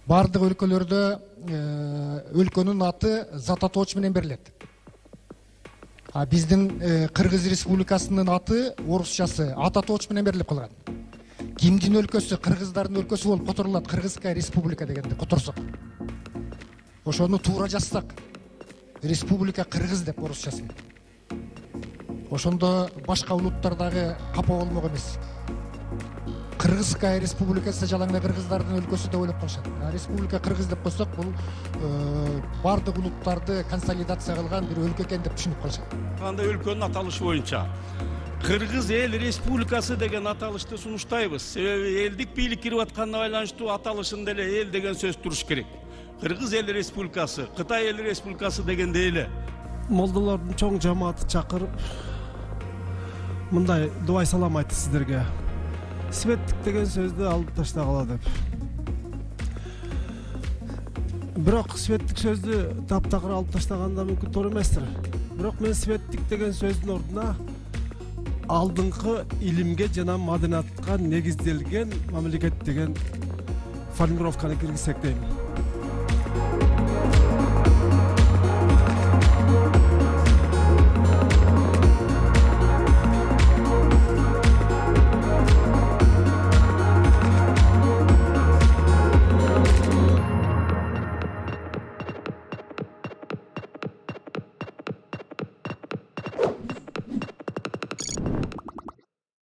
Бардык өлкөлөрдө өлкөнүн аты зат атооч менен берилет. Биздин Кыргыз Республикасынын аты орусчасы ат атооч менен берилип калган. Кимдин өлкөсү, кыргыздардын өлкөсү болуп которулат, Кыргызская республика дегенди которсок. Ошону туура жазсак, республика кыргыз деп орусчасы. Ошондо башка улуттардагы капа болмок эмес. Кыргызская республикасы жалаңда кыргыздардын өлкөсү деп ойлоп калышат. Республика кыргыз деп койсок, бул бардык улуттарды консолидация кылган бир өлкө экен деп түшүнүп калышат. Кандай өлкөнүн аталышы боюнча Кыргыз эл республикасы деген аталышты сунуштайбыз. Себеби элдик бийлик кирип атканына байланыштуу аталышында эле эл деген сөз туруш керек. Кыргыз эл республикасы, Кытай эл республикасы дегенде эле. Молдалардын чоң жамааты чакырып, мындай дубай салам айтты сиздерге. Светтик деген сөздү алып таштагыла деп. Бирок светтик сөздү таптакыр алып таштаганда мүмкүн туура эместир. Бирок мен светтик деген сөздүн ордуна алдыңкы илимге жана маданиятка негизделген мамлекет деген формулировканы киргизсек дейм.